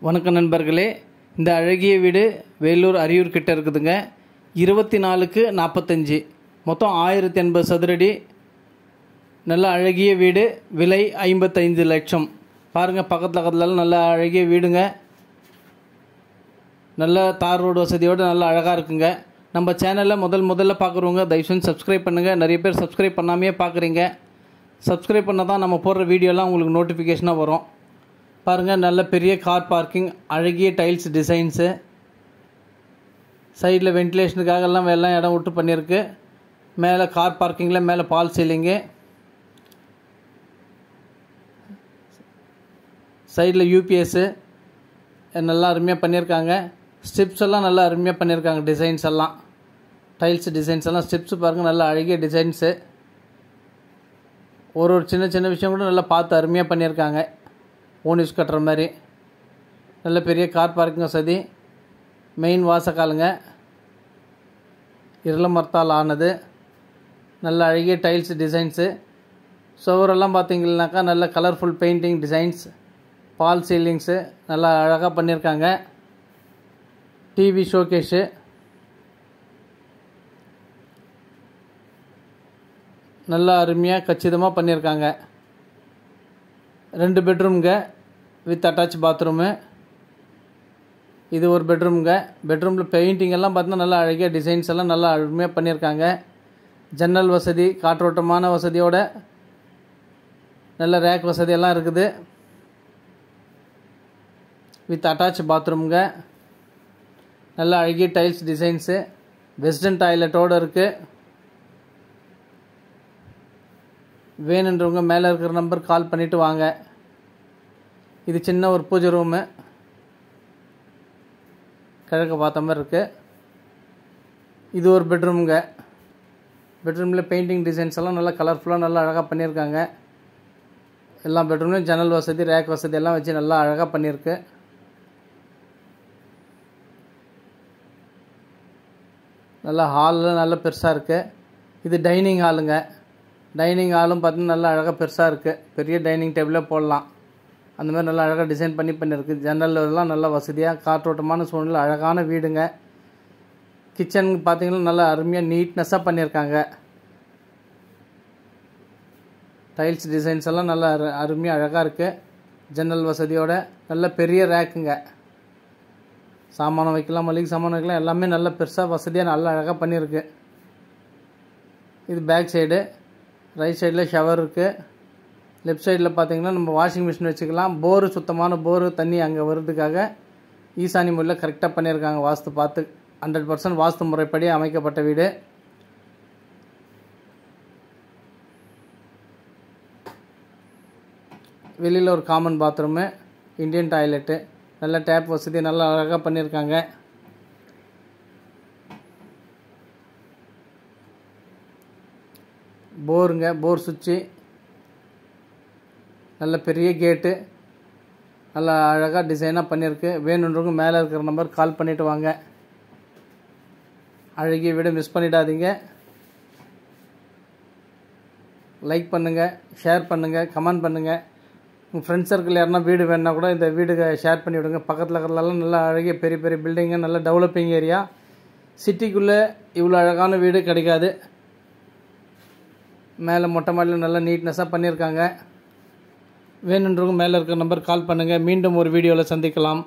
வணக்கம் நண்பர்களே, இந்த அழகிய வீடு வேலூர் அரியூர் கிட்ட இருக்குதுங்க. 24க்கு 45, மொத்தம் 1080 சதுரடி. நல்ல அழகிய வீடு, விலை 55 லட்சம். பாருங்கள், பக்கத்தில் நல்ல அழகிய வீடுங்க. நல்ல தார் ரோடு வசதியோடு நல்ல அழகாக இருக்குங்க. நம்ம சேனலில் முதல்ல பார்க்குறவங்க தயவுசெய்து சப்ஸ்கிரைப் பண்ணுங்கள். நிறைய பேர் சப்ஸ்கிரைப் பண்ணாமையே பார்க்குறீங்க. சப்ஸ்கிரைப் பண்ணால் தான் நம்ம போடுற வீடியோலாம் உங்களுக்கு நோட்டிஃபிகேஷனாக வரும். பாருங்கள், நல்ல பெரிய கார் பார்க்கிங், அழகிய டைல்ஸ் டிசைன்ஸு, சைடில் வென்டிலேஷனுக்காக எல்லாம் இடம் விட்டு பண்ணியிருக்கு. மேலே கார் பார்க்கிங்கில் மேலே பால் சீலிங்கு, சைடில் யூபிஎஸ்ஸு நல்லா அருமையாக பண்ணியிருக்காங்க. ஸ்டெப்ஸ் எல்லாம் நல்லா அருமையாக பண்ணியிருக்காங்க. டிசைன்ஸ் எல்லாம் டைல்ஸ் டிசைன்ஸ் எல்லாம் ஸ்டெப்ஸு பாருங்கள், நல்ல அழகிய டிசைன்ஸு. ஒரு சின்ன விஷயம் கூட நல்லா பார்த்து அருமையாக பண்ணியிருக்காங்க. ஓன் யூஸ் கட்டுற மாதிரி நல்ல பெரிய கார் பார்க்கிங் வசதி. மெயின் வாசக்காலுங்க, இருள மரத்தால் ஆனது. நல்ல அழகிய டைல்ஸ் டிசைன்ஸு. சுவரெல்லாம் பார்த்தீங்கன்னாக்கா நல்ல கலர்ஃபுல் பெயிண்டிங் டிசைன்ஸ், பால் சீலிங்ஸு நல்லா அழகாக பண்ணியிருக்காங்க. டிவி ஷோகேஷு, நல்லா அருமையாக கச்சிதமாக பண்ணியிருக்காங்க. 2 பெட்ரூம்ங்க வித் அட்டாச் பாத்ரூமு. இது ஒரு பெட்ரூம்ங்க. பெட்ரூமில் பெயிண்டிங் எல்லாம் பார்த்தீங்கன்னா நல்லா அழகிய டிசைன்ஸ் எல்லாம் நல்லா அருமையாக பண்ணியிருக்காங்க. ஜன்னல் வசதி, காற்றோட்டமான வசதியோட நல்ல ரேக் வசதியெல்லாம் இருக்குது. வித் அட்டாச் பாத்ரூம்ங்க. நல்ல அழகிய டைல்ஸ் டிசைன்ஸு, வெஸ்டர்ன் டாய்லெட்டோடு இருக்குது. வேணுன்றவங்க மேலே இருக்கிற நம்பர் கால் பண்ணிவிட்டு வாங்க. இது சின்ன ஒரு பூஜை ரூமு, கிழக்கு பார்த்த மாதிரி இருக்குது. இது ஒரு பெட்ரூமுங்க. பெட்ரூமில் பெயிண்டிங் டிசைன்ஸ் எல்லாம் நல்லா கலர்ஃபுல்லாக நல்லா அழகாக பண்ணியிருக்காங்க. எல்லா பெட்ரூம்லையும் ஜன்னல் வசதி, ரேக் வசதி எல்லாம் வச்சு நல்லா அழகாக பண்ணியிருக்கு. நல்லா ஹாலில் நல்லா பெருசாக இருக்குது. இது டைனிங் ஹாலுங்க. டைனிங் ஹாலும் பார்த்தீங்கன்னா நல்லா அழகாக பெருசாக இருக்குது. பெரிய டைனிங் டேபிளே போடலாம். அந்த மாதிரி நல்லா அழகாக டிசைன் பண்ணியிருக்கு. ஜன்னல் எல்லாம் நல்லா வசதியாக காற்றோட்டமான சூழ்நிலை அழகான வீடுங்க. கிச்சன் பார்த்தீங்கன்னா நல்லா அருமையாக நீட்னஸாக பண்ணியிருக்காங்க. டைல்ஸ் டிசைன்ஸ் எல்லாம் நல்லா அருமையாக அழகாக இருக்குது. ஜன்னல் வசதியோட நல்ல பெரிய ரேக்குங்க. சாமானம் வைக்கலாம், மளிகை சாமானம் வைக்கலாம், எல்லாமே நல்ல பெருசாக வசதியாக நல்லா அழகாக பண்ணியிருக்கு. இது பேக் சைடு. ரைட் சைடில் ஷவர் இருக்குது. லெஃப்ட் சைடில் பார்த்தீங்கன்னா நம்ம வாஷிங் மிஷின் வச்சுக்கலாம். போரு, சுத்தமான போரு தண்ணி அங்கே வர்றதுக்காக ஈசானி முறையில் கரெக்டாக பண்ணியிருக்காங்க. வாஸ்து பார்த்து 100% வாஸ்து முறைப்படி அமைக்கப்பட்ட வீடு. வெளியில் ஒரு காமன் பாத்ரூமு, இந்தியன் டாய்லெட்டு, நல்ல டேப் வசதி நல்லா அழகாக பண்ணியிருக்காங்க. போருங்க, போர் சுவிட்சு, நல்ல பெரிய கேட்டு, நல்லா அழகாக டிசைனாக பண்ணியிருக்கு. வேணுன்றவங்க மேலே இருக்கிற நம்பர் கால் பண்ணிவிட்டு வாங்க. அழகிய வீடு மிஸ் பண்ணிடாதீங்க. லைக் பண்ணுங்கள், ஷேர் பண்ணுங்கள், கமெண்ட் பண்ணுங்கள். உங்கள் ஃப்ரெண்ட்ஸ் சர்க்கிள் யாருன்னா வீடு வேணுன்னா கூட இந்த வீடுக்கு ஷேர் பண்ணி விடுங்க. பக்கத்தில் இருக்கிறதெல்லாம் நல்லா அழகிய பெரிய பெரிய பில்டிங்கு, நல்ல டெவலப்பிங் ஏரியா. சிட்டிக்குள்ளே இவ்வளோ அழகான வீடு கிடைக்காது. மேலே மொட்டை மாடியில் நல்லா நீட்னஸாக பண்ணியிருக்காங்க. வேணுன்றவங்க மேலே இருக்கிற நம்பர் கால் பண்ணுங்கள். மீண்டும் ஒரு வீடியோவில் சந்திக்கலாம்.